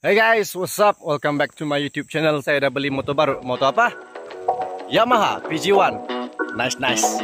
Hey guys, what's up? Welcome back to my YouTube channel. Saya udah beli motor baru. Motor apa? Yamaha PG1. Nice.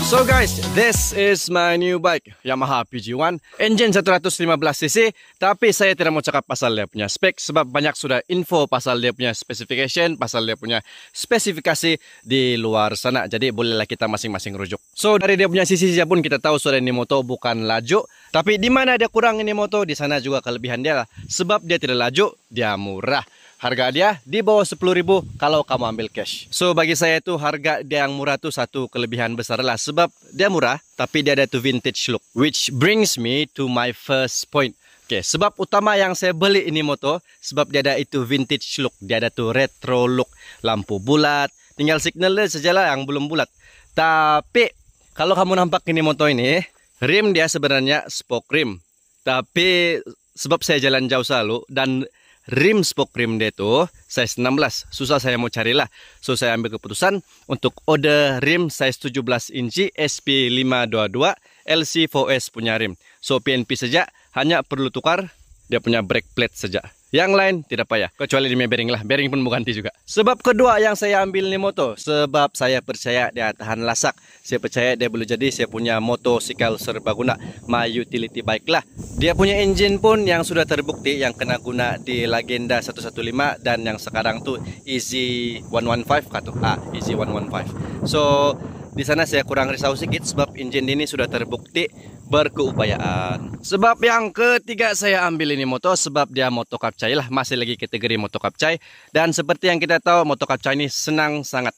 So guys, this is my new bike Yamaha PG1, engine 115cc. Tapi saya tidak mau cakap pasal dia punya spek, sebab banyak sudah info pasal dia punya specification, pasal dia punya spesifikasi di luar sana. Jadi bolehlah kita masing-masing rujuk. So dari dia punya sisi saja pun kita tahu sudah ini motor bukan laju. Tapi di mana dia kurang ini motor, di sana juga kelebihan dia lah. Sebab dia tidak laju, dia murah. Harga dia di bawah 10.000 kalau kamu ambil cash. So bagi saya itu harga dia yang murah tuh satu kelebihan besar lah. Sebab dia murah tapi dia ada tuh vintage look. Which brings me to my first point. Oke, sebab utama yang saya beli ini motor, sebab dia ada itu vintage look. Dia ada tuh retro look. Lampu bulat. Tinggal signalnya sajalah yang belum bulat. Tapi kalau kamu nampak ini motor ini, rim dia sebenarnya spoke rim. Tapi sebab saya jalan jauh selalu dan rim spoke rim dia tuh size 16. Susah saya mau carilah. So saya ambil keputusan untuk order rim size 17 inci SP522 LC4S punya rim. So PNP saja, hanya perlu tukar dia punya brake plate saja. Yang lain tidak payah, kecuali di bearing lah. Bearing pun bukan ganti juga. Sebab kedua yang saya ambil ini motor, sebab saya percaya dia tahan lasak. Saya percaya dia boleh jadi saya punya motosikal serbaguna, my utility bike lah. Dia punya engine pun yang sudah terbukti, yang kena guna di Legenda 115 dan yang sekarang tuh Easy 115 kata. Easy 115. So di sana saya kurang risau sedikit sebab engine ini sudah terbukti berkeupayaan. Sebab yang ketiga saya ambil ini motor sebab dia motor kapcai lah, masih lagi kategori motor kapcai. Dan seperti yang kita tahu, motor kapcai ini sangat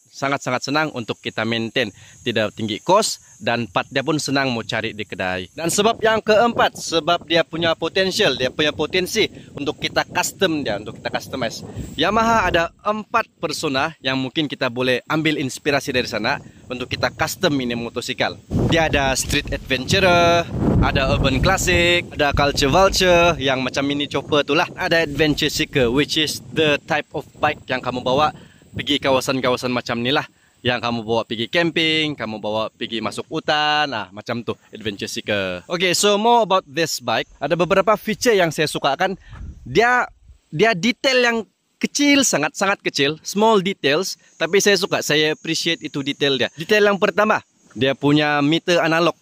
senang untuk kita maintain, tidak tinggi cost dan part dia pun senang mau cari di kedai. Dan sebab yang keempat, sebab dia punya potential, dia punya potensi untuk kita custom dia, untuk kita customize. Yamaha ada 4 persona yang mungkin kita boleh ambil inspirasi dari sana untuk kita custom ini motosikal. Dia ada street adventurer, ada urban classic, ada culture vulture yang macam mini chopper itulah, ada adventure seeker which is the type of bike yang kamu bawa pergi kawasan-kawasan macam ni lah, yang kamu bawa pergi camping, kamu bawa pergi masuk hutan, macam tu adventure seeker. Okay, so more about this bike. Ada beberapa feature yang saya sukakan. Dia detail yang kecil, sangat kecil, small details, tapi saya suka, saya appreciate itu detail dia. Detail yang pertama, dia punya meter analog.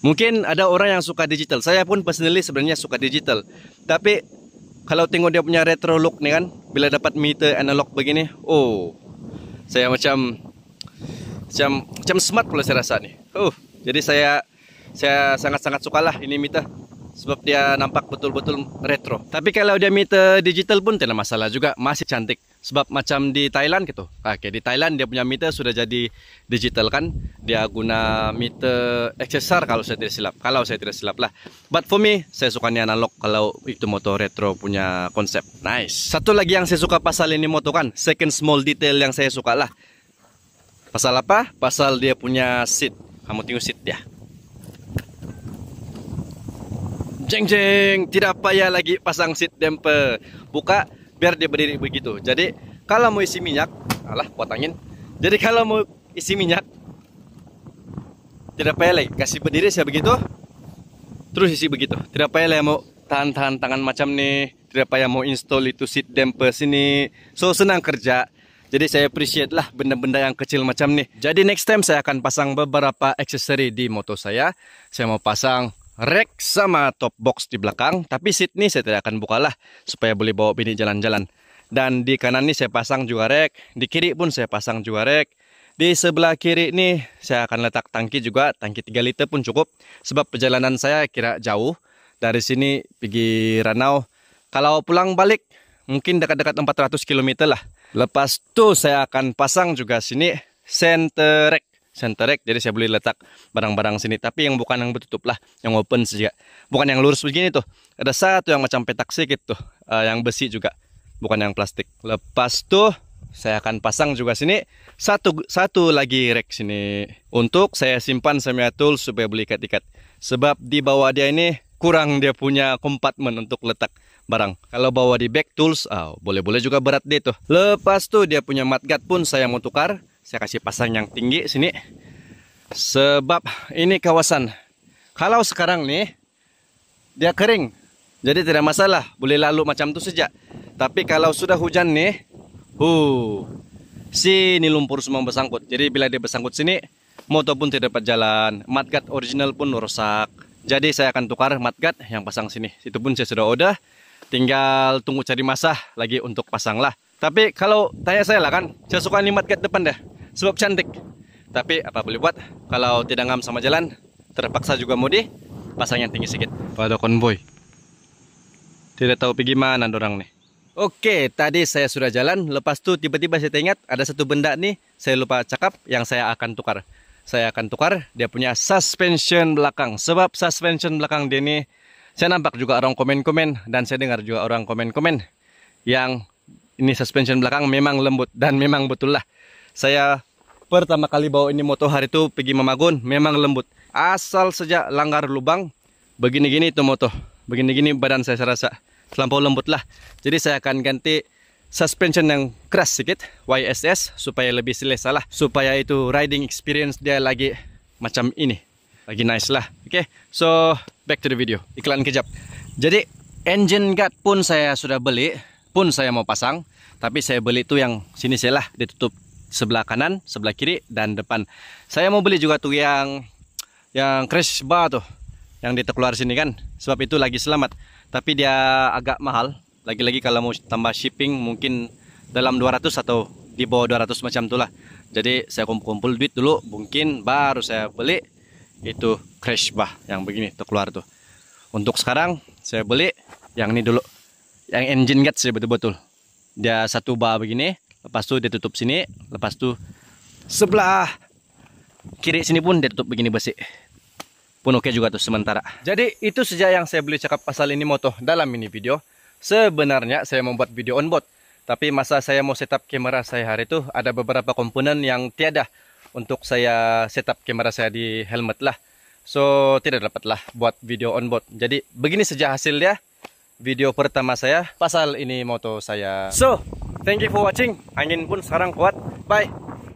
Mungkin ada orang yang suka digital. Saya pun personally sebenarnya suka digital. Tapi kalau tengok dia punya retro look nih kan, bila dapat meter analog begini, saya macam smart pula saya rasa nih. Jadi saya sangat sukalah ini meter. Sebab dia nampak betul-betul retro. Tapi kalau dia meter digital pun tidak masalah juga, masih cantik. Sebab macam di Thailand gitu. Oke, di Thailand dia punya meter sudah jadi digital kan. Dia guna meter XSR kalau saya tidak silap lah. But for me, saya suka ini analog kalau itu motor retro punya konsep. Nice. Satu lagi yang saya suka pasal ini motor kan, second small detail yang saya suka lah. Pasal apa? Pasal dia punya seat. Kamu tengok seat dia. Jeng, tidak payah lagi pasang seat damper. Buka biar dia berdiri begitu. Jadi kalau mau isi minyak, buat angin. Jadi kalau mau isi minyak, tidak payah lagi kasih berdiri saya begitu, terus isi begitu. Tidak payah lagi mau tahan tangan macam nih. Tidak payah mau install itu seat damper sini. So senang kerja. Jadi saya appreciate lah benda-benda yang kecil macam nih. Jadi next time saya akan pasang beberapa aksesori di motor saya. Saya mau pasang rack sama top box di belakang. Tapi seat ni saya tidak akan buka lah, supaya boleh bawa bini jalan-jalan. Dan di kanan ni saya pasang juga rack. Di kiri pun saya pasang juga rack. Di sebelah kiri ni saya akan letak tangki juga. Tangki 3 liter pun cukup. Sebab perjalanan saya kira jauh. Dari sini pergi Ranau. Kalau pulang balik mungkin dekat-dekat 400 km lah. Lepas tu saya akan pasang juga sini center rack. center rack, jadi saya boleh letak barang-barang sini. Tapi yang bukan yang bertutup lah, yang open saja. Bukan yang lurus begini tuh. Ada satu yang macam petak sedikit tuh, yang besi juga, bukan yang plastik. Lepas tuh saya akan pasang juga sini satu lagi rack sini untuk saya simpan semua tools supaya boleh ikat-ikat. Sebab di bawah dia ini kurang dia punya kompartemen untuk letak barang. Kalau bawa di back tools, boleh-boleh juga berat deh tuh. Lepas tuh dia punya mudguard pun saya mau tukar. Saya kasih pasang yang tinggi sini. Sebab ini kawasan. Kalau sekarang nih dia kering, jadi tidak masalah, boleh lalu macam itu saja. Tapi kalau sudah hujan nih, sini lumpur semua bersangkut. Jadi bila dia bersangkut sini, motor pun tidak dapat jalan. Mudguard original pun rusak. Jadi saya akan tukar mudguard yang pasang sini. Itu pun saya sudah order. Tinggal tunggu cari masa lagi untuk pasang lah. Tapi kalau tanya saya lah kan, saya suka ini mudguard depan dah. Sebab cantik. Tapi apa boleh buat, kalau tidak ngam sama jalan, terpaksa juga mau pasang yang tinggi sedikit. Pada konvoy. Tidak tahu pergi mana dorang nih. Oke, tadi saya sudah jalan. Lepas itu tiba-tiba saya teringat ada satu benda nih, saya lupa cakap, yang saya akan tukar. Saya akan tukar dia punya suspension belakang. Sebab suspension belakang dia ini, saya nampak juga orang komen-komen, dan saya dengar juga orang komen-komen yang ini suspension belakang memang lembut, dan memang betul lah. Saya pertama kali bawa ini motor hari itu pergi Mamagun, memang lembut. Asal saja langgar lubang, begini-gini itu motor. Begini-gini badan saya rasa terlampau lembut lah. Jadi saya akan ganti suspension yang keras sedikit, YSS, supaya lebih selesa lah. Supaya itu riding experience dia lagi macam ini, lagi nice lah. Oke, so back to the video. Iklan kejap. Jadi engine guard pun saya sudah beli, pun saya mau pasang. Tapi saya beli itu yang sini saya lah, ditutup sebelah kanan, sebelah kiri, dan depan. Saya mau beli juga tuh yang crash bar tuh, yang dia keluar sini kan. Sebab itu lagi selamat. Tapi dia agak mahal. Lagi-lagi kalau mau tambah shipping mungkin dalam 200 atau di bawah 200 macam itulah. Jadi saya kumpul duit dulu, mungkin baru saya beli itu crash bar yang begini tuh keluar tuh. Untuk sekarang saya beli yang ini dulu. Yang engine guard sih betul-betul. Dia satu bar begini, lepas tuh dia tutup sini, lepas tuh sebelah kiri sini pun dia tutup begini besi. Pun oke juga tuh sementara. Jadi itu saja yang saya beli cakap pasal ini motor dalam ini video. Sebenarnya saya membuat video on board, tapi masa saya mau setup kamera saya hari itu ada beberapa komponen yang tiada untuk saya setup kamera saya di helmet lah. So tidak dapat lah buat video on board. Jadi begini saja hasil dia. Video pertama saya pasal ini motor saya. So thank you for watching. Angin pun sekarang kuat. Bye.